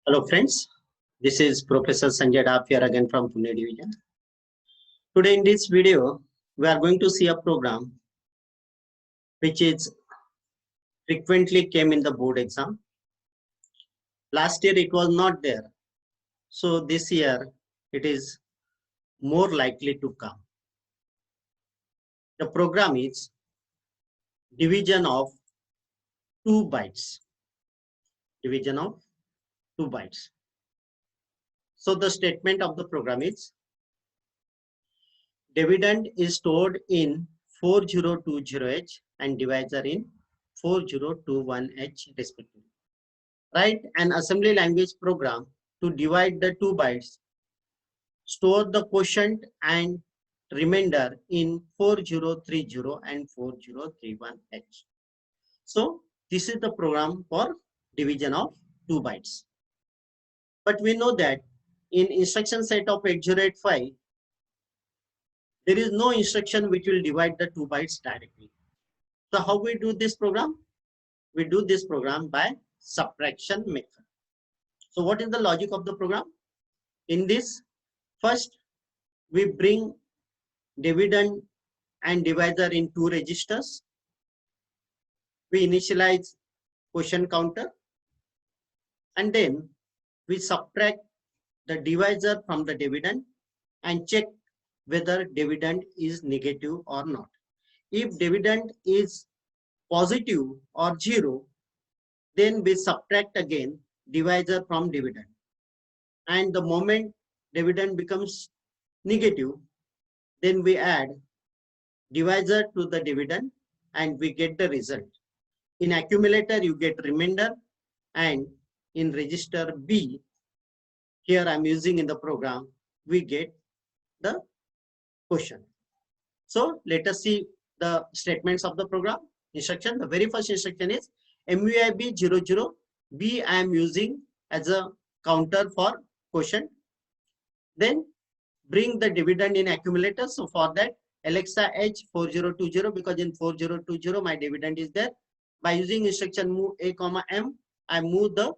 Hello friends, this is Professor Sanjay Daf here again from Pune Division. Today in this video, we are going to see a program which is frequently came in the board exam. Last year it was not there, so this year it is more likely to come. The program is division of 2 bytes. Division of 2 bytes. So the statement of the program is dividend is stored in 4020H and divisor in 4021H respectively. Write an assembly language program to divide the 2 bytes, store the quotient and remainder in 4030 and 4031H. So this is the program for division of 2 bytes. But we know that in instruction set of 8085, there is no instruction which will divide the 2 bytes directly. So how we do this program? We do this program by subtraction method. So what is the logic of the program? In this, first we bring dividend and divisor in 2 registers. We initialize quotient counter and then we subtract the divisor from the dividend and check whether dividend is negative or not. If dividend is positive or 0, then we subtract again divisor from dividend. And the moment dividend becomes negative, then we add divisor to the dividend and we get the result. In accumulator, you get remainder, and in register B, here I'm using in the program, we get the quotient. So let us see the statements of the program. Instruction, the very first instruction is MUIB 00. B I am using as a counter for quotient. Then bring the dividend in accumulator. So for that, Alexa H 4020, because in 4020 my dividend is there. By using instruction move A, M, I move the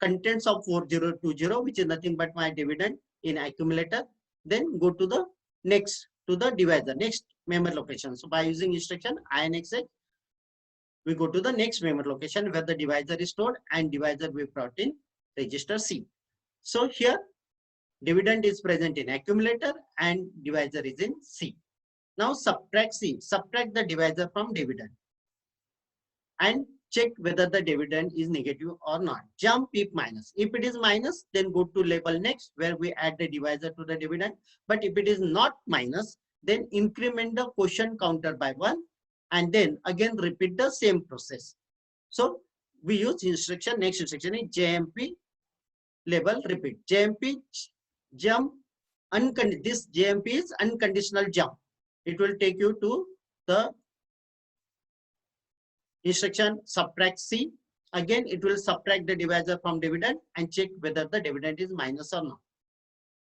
contents of 4020, which is nothing but my dividend in accumulator. Then go to the next, to the divisor, next memory location. So by using instruction INXH, we go to the next memory location where the divisor is stored, and divisor we brought in register C. So here dividend is present in accumulator and divisor is in C. Now subtract C, subtract the divisor from dividend and check whether the dividend is negative or not. Jump if minus. If it is minus, then go to label next where we add the divisor to the dividend. But if it is not minus, then increment the quotient counter by 1 and then again repeat the same process. So we use instruction, next instruction is JMP label repeat. JMP jump, this JMP is unconditional jump. It will take you to the instruction subtract C. Again, it will subtract the divisor from dividend and check whether the dividend is minus or not.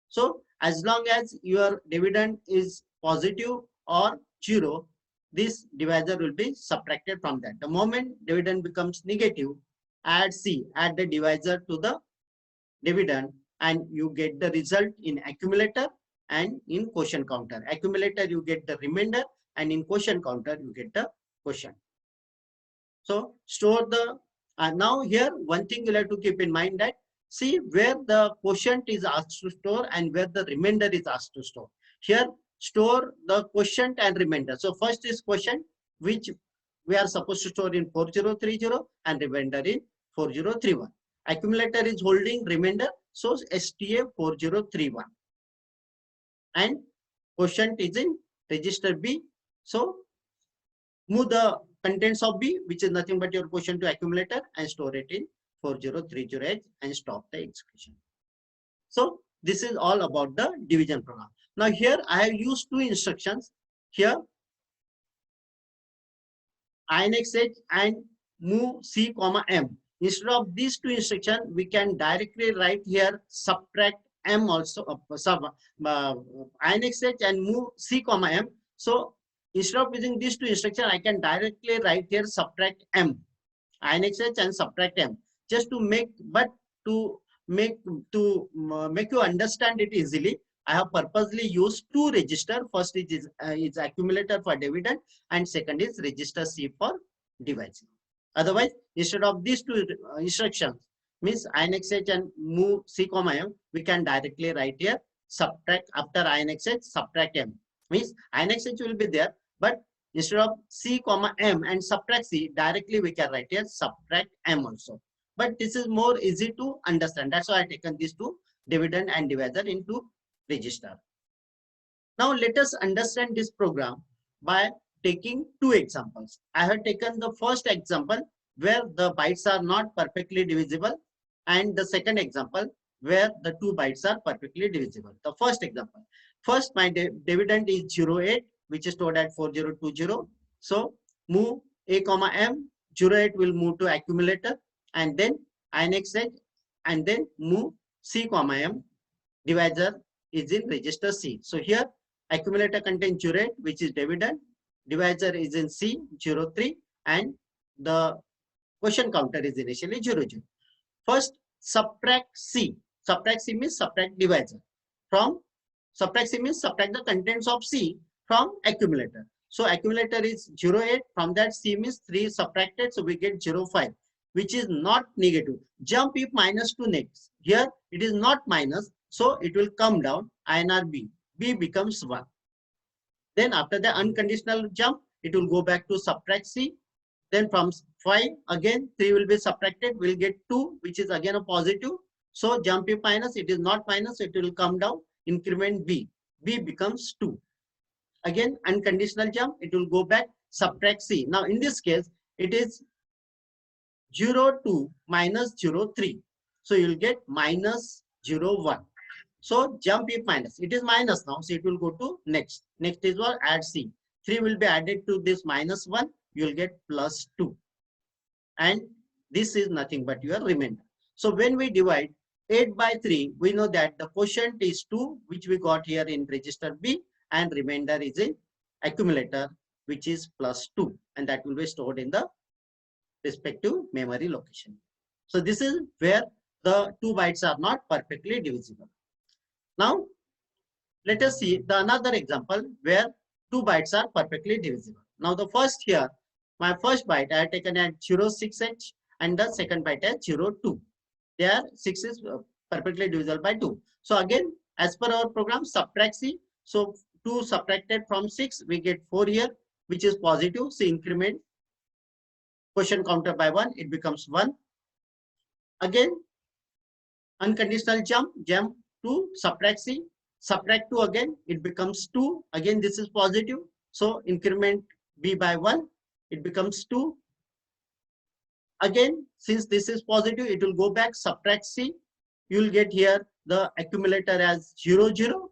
So as long as your dividend is positive or 0, this divisor will be subtracted from that. The moment dividend becomes negative, add C, add the divisor to the dividend, and you get the result in accumulator and in quotient counter. Accumulator you get the remainder, and in quotient counter you get the quotient. So store the, now here one thing you'll have to keep in mind that see where the quotient is asked to store and where the remainder is asked to store. Here store the quotient and remainder. So first is quotient, which we are supposed to store in 4030 and remainder in 4031. Accumulator is holding remainder, so STA 4031. And quotient is in register B. So move the contents of B, which is nothing but your quotient, to accumulator and store it in 4030H and stop the execution. So this is all about the division program. Now here I have used 2 instructions. Here INXH and move C, M. Instead of these 2 instructions, we can directly write here subtract M also, INXH and move C, M. So instead of using these 2 instructions, I can directly write here subtract M, INXH and subtract M, just to make, but to make you understand it easily, I have purposely used two register. First is accumulator for dividend, and second is register C for divisor. Otherwise, instead of these two instructions, means INXH and move C comma M, we can directly write here subtract after INXH subtract M. Means INXH will be there, but instead of C comma M and subtract C, directly we can write here subtract M also. But this is more easy to understand. That's why I taken these two, dividend and divisor, into register. Now let us understand this program by taking two examples. I have taken the first example where the bytes are not perfectly divisible, and the second example where the two bytes are perfectly divisible. The first example. First, my dividend is 08, which is stored at 4020. So move A comma M, 08 will move to accumulator, and then INXH, and then move C comma M, divisor is in register C. So here accumulator contains 08, which is dividend, divisor is in C 03, and the question counter is initially 00. First, subtract C. Subtract C means subtract divisor. From subtract C means subtract the contents of C from accumulator. So accumulator is 08. From that, C means 3 subtracted, so we get 05, which is not negative. Jump if minus to next. Here it is not minus, so it will come down. INR B. B becomes 1. Then after the unconditional jump, it will go back to subtract C. Then from 5, again 3 will be subtracted, we'll get 2, which is again a positive. So jump if minus, it is not minus, it will come down, increment B. B becomes 2. Again unconditional jump, it will go back, subtract C. Now in this case, it is 02 minus 03. So you'll get minus 01. So jump if minus, it is minus now, so it will go to next. Next is what? Add C. 3 will be added to this minus 1, you will get plus 2. And this is nothing but your remainder. So when we divide 8 by 3, we know that the quotient is 2, which we got here in register B, and remainder is in accumulator, which is plus 2, and that will be stored in the respective memory location. So this is where the 2 bytes are not perfectly divisible. Now let us see the another example where 2 bytes are perfectly divisible. Now the first here, my first byte I have taken at 06H and the second byte at 02. There 6 is perfectly divisible by 2. So again, as per our program, subtract C. So 2 subtracted from 6, we get 4 here, which is positive. So increment quotient counter by 1, it becomes 1. Again, unconditional jump to subtract C. Subtract 2 again, it becomes 2. Again, this is positive. So increment B by 1, it becomes 2. Again, since this is positive, it will go back, subtract C. You will get here the accumulator as 00,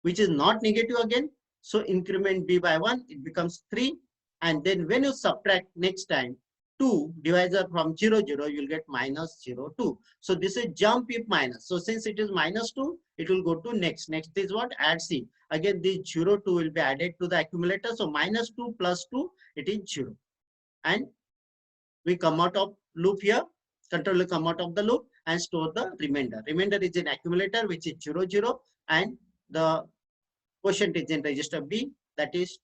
which is not negative again. So increment B by 1, it becomes 3. And then when you subtract next time 2 divisor from 00, you'll get minus 02. So this is jump if minus. So since it is minus 2, it will go to next. Next is what? Add C. Again, this 02 will be added to the accumulator. So minus 2 plus 2, it is 0. And we come out of loop here. Control will come out of the loop and store the remainder. Remainder is in accumulator, which is 00, and the quotient is in register B, that is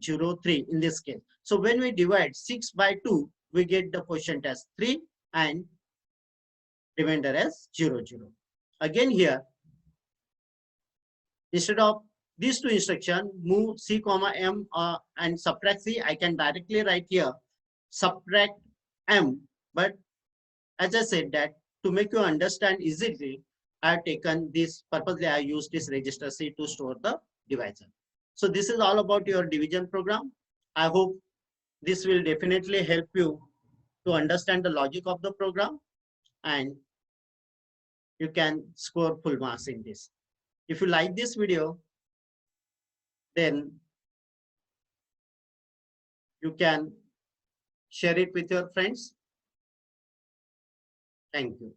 03 in this case. So when we divide 6 by 2, we get the quotient as 3 and remainder as 00. Again here, instead of these two instructions, move C comma M and subtract C, I can directly write here subtract M. But as I said that to make you understand easily, I have taken this purposely, I used this register C to store the divisor. So this is all about your division program. I hope this will definitely help you to understand the logic of the program, and you can score full marks in this. If you like this video, then you can share it with your friends. Thank you.